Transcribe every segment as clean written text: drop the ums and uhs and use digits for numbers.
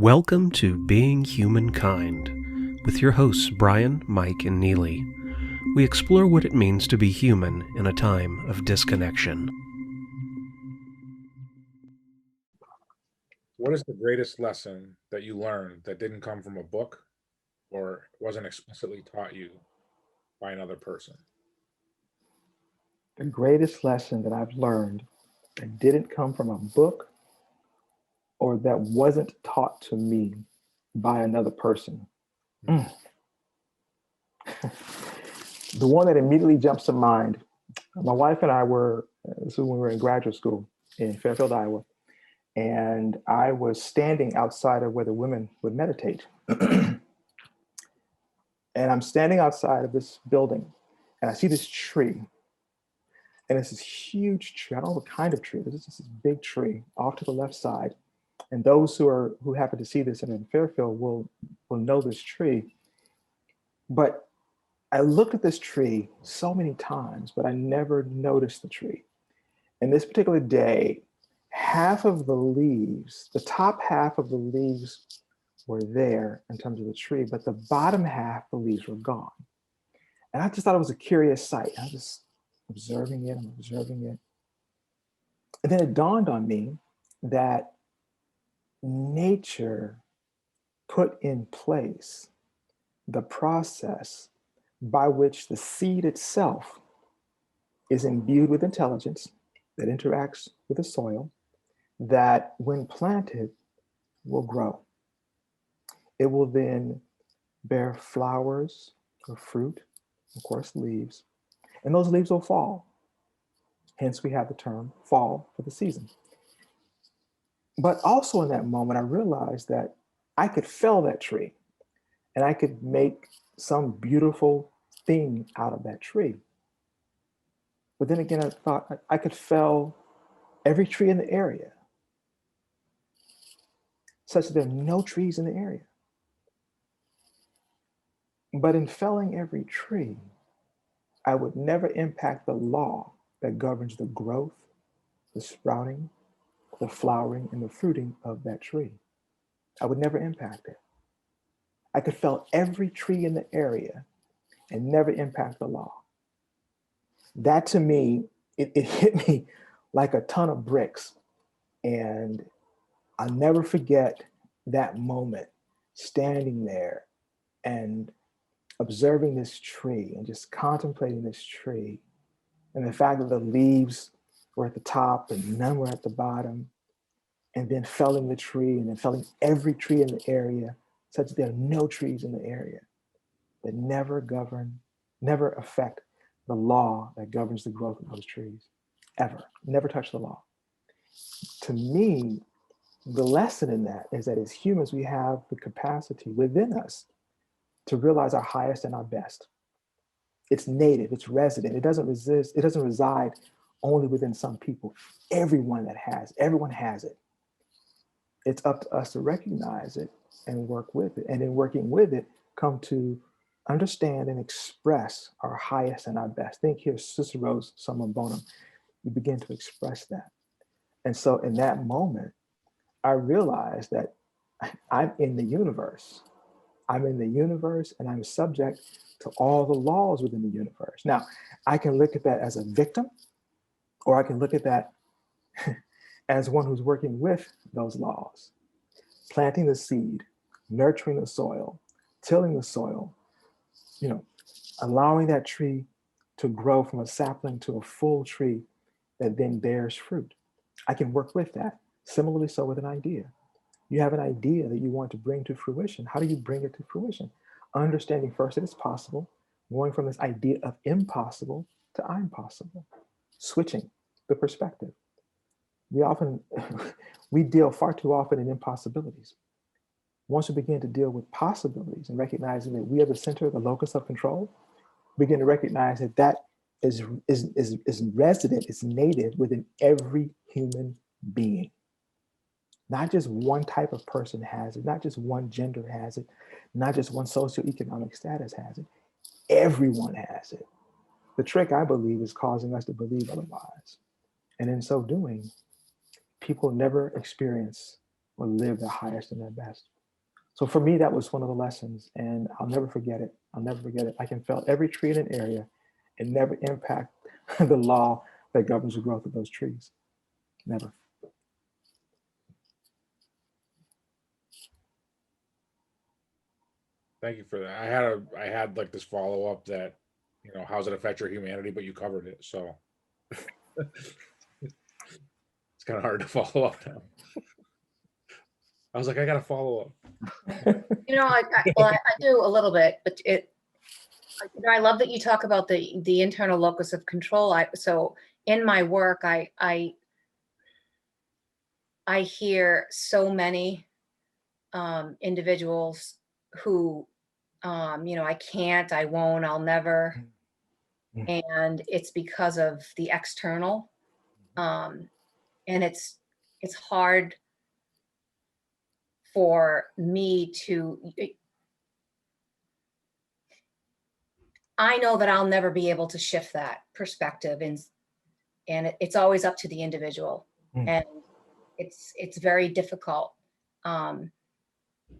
Welcome to Being Humankind with your hosts Brian, Mike, and Neely. We explore what it means to be human in a time of disconnection. What is the greatest lesson that you learned that didn't come from a book or wasn't explicitly taught you by another person? The greatest lesson that I've learned that didn't come from a book or that wasn't taught to me by another person. Mm. The one that immediately jumps to mind, my wife and I were, this is when we were in graduate school in Fairfield, Iowa, and I was standing outside of where the women would meditate. And I'm standing outside of this building and I see this tree. And it's this huge tree. I don't know what kind of tree. This is this big tree off to the left side. And those who happen to see this and in Fairfield will know this tree. But I looked at this tree so many times, but I never noticed the tree. And this particular day, half of the leaves, the top half of the leaves were there in terms of the tree, but the bottom half, the leaves were gone. And I just thought it was a curious sight. I was just observing it, I'm observing it. And then it dawned on me that nature put in place the process by which the seed itself is imbued with intelligence that interacts with the soil, that when planted will grow. It will then bear flowers or fruit, of course, leaves, and those leaves will fall. Hence, we have the term fall for the season. But also in that moment, I realized that I could fell that tree and I could make some beautiful thing out of that tree. But then again, I thought I could fell every tree in the area such that there are no trees in the area. But in felling every tree, I would never impact the law that governs the growth, the sprouting, the flowering, and the fruiting of that tree. I would never impact it. I could fell every tree in the area and never impact the law. That to me, it hit me like a ton of bricks. And I'll never forget that moment, standing there and observing this tree and just contemplating this tree and the fact that the leaves were at the top and none were at the bottom, and then felling the tree and then felling every tree in the area such that there are no trees in the area that never affect the law that governs the growth of those trees, ever, never touch the law. To me, the lesson in that is that as humans, we have the capacity within us to realize our highest and our best. It's native, it's resident, it doesn't reside only within some people. Everyone has it. It's up to us to recognize it and work with it. And in working with it, come to understand and express our highest and our best. Think here, Cicero's Summum Bonum. You begin to express that. And so in that moment, I realized that I'm in the universe. I'm in the universe and I'm subject to all the laws within the universe. Now, I can look at that as a victim, or I can look at that as one who's working with those laws, planting the seed, nurturing the soil, tilling the soil, allowing that tree to grow from a sapling to a full tree that then bears fruit. I can work with that. Similarly so with an idea. You have an idea that you want to bring to fruition. How do you bring it to fruition? Understanding first that it's possible, going from this idea of impossible to I'm possible, switching the perspective. We deal far too often in impossibilities. Once we begin to deal with possibilities and recognizing that we are the center, the locus of control, begin to recognize that that is resident, is native within every human being. Not just one type of person has it, not just one gender has it, not just one socioeconomic status has it. Everyone has it. The trick, I believe, is causing us to believe otherwise. And in so doing, people never experience or live their highest and their best. So for me, that was one of the lessons, and I'll never forget it. I'll never forget it. I can fell every tree in an area and never impact the law that governs the growth of those trees. Never. Thank you for that. I had like this follow up that, you know, how does it affect your humanity? But you covered it, so it's kind of hard to follow up now. I was like, I got to follow up. You know, I do a little bit, but I love that you talk about the internal locus of control. So in my work, I hear so many individuals who, you know, I can't, I won't, I'll never, and it's because of the external, and it's hard for me to. I know that I'll never be able to shift that perspective, and it's always up to the individual, and it's very difficult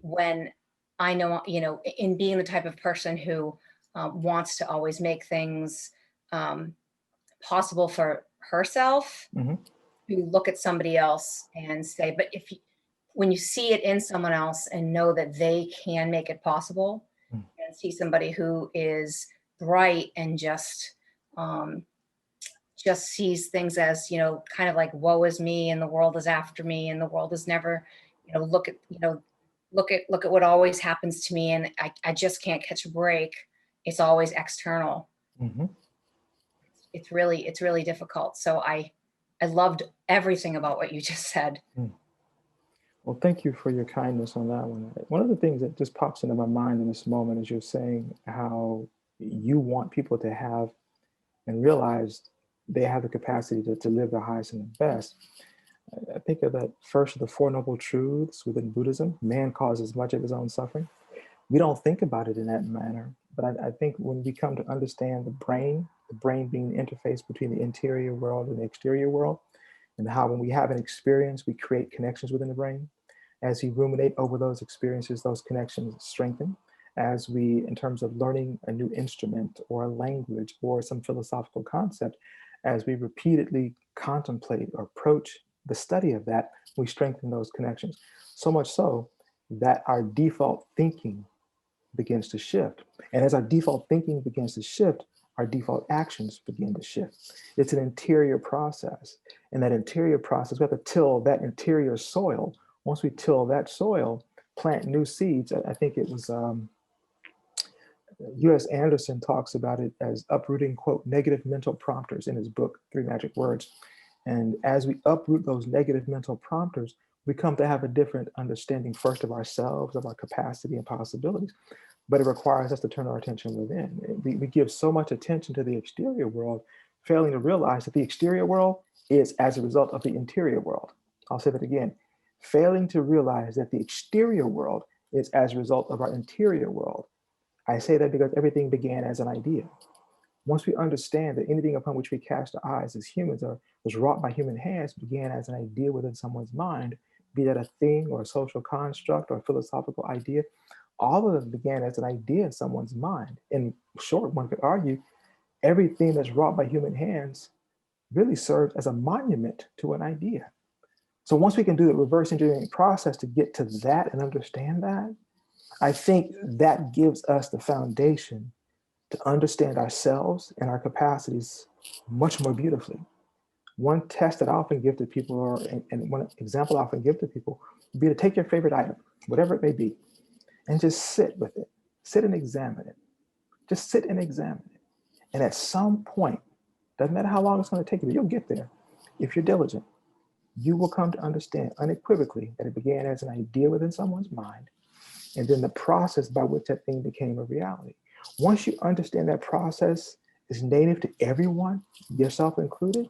when I know, you know, in being the type of person who wants to always make things possible for herself, to look at somebody else and say, but when you see it in someone else and know that they can make it possible, and see somebody who is bright and just sees things as, you know, kind of like, woe is me and the world is after me and the world is never, you know, look at what always happens to me, and I just can't catch a break. It's always external. It's really difficult. So I loved everything about what you just said. Well, thank you for your kindness on that one. One of the things that just pops into my mind in this moment is you're saying how you want people to have and realize they have the capacity to live their highest and the best. I think of that first of the Four Noble Truths within Buddhism: man causes much of his own suffering. We don't think about it in that manner, but I think when we come to understand the brain being the interface between the interior world and the exterior world, and how when we have an experience, we create connections within the brain. As we ruminate over those experiences, those connections strengthen. As we, in terms of learning a new instrument or a language or some philosophical concept, as we repeatedly contemplate or approach the study of that, we strengthen those connections. So much so that our default thinking begins to shift. And as our default thinking begins to shift, our default actions begin to shift. It's an interior process. And that interior process, we have to till that interior soil. Once we till that soil, plant new seeds. I think it was U.S. Anderson talks about it as uprooting, quote, negative mental prompters in his book, Three Magic Words. And as we uproot those negative mental prompters, we come to have a different understanding, first of ourselves, of our capacity and possibilities. But it requires us to turn our attention within. We give so much attention to the exterior world, failing to realize that the exterior world is as a result of the interior world. I'll say that again. Failing to realize that the exterior world is as a result of our interior world. I say that because everything began as an idea. Once we understand that anything upon which we cast our eyes as humans or was wrought by human hands began as an idea within someone's mind, be that a thing or a social construct or a philosophical idea, all of them began as an idea in someone's mind. In short, one could argue everything that's wrought by human hands really serves as a monument to an idea. So once we can do the reverse engineering process to get to that and understand that, I think that gives us the foundation to understand ourselves and our capacities much more beautifully. One test that I often give to people, and one example I often give to people, would be to take your favorite item, whatever it may be, and just sit with it. Sit and examine it. Just sit and examine it. And at some point, doesn't matter how long it's going to take you, but you'll get there. If you're diligent, you will come to understand unequivocally that it began as an idea within someone's mind, and then the process by which that thing became a reality. Once you understand that process is native to everyone, yourself included,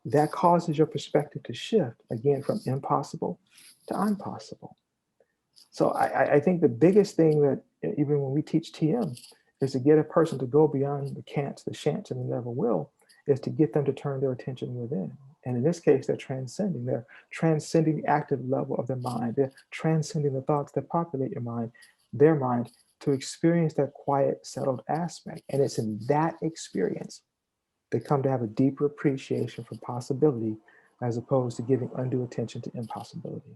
that causes your perspective to shift, again, from impossible to impossible. So I think the biggest thing that, even when we teach TM, is to get a person to go beyond the can'ts, the shan'ts, and the never will, is to get them to turn their attention within. And in this case, they're transcending. They're transcending the active level of their mind. They're transcending the thoughts that populate their mind, to experience that quiet, settled aspect. And it's in that experience they come to have a deeper appreciation for possibility, as opposed to giving undue attention to impossibility.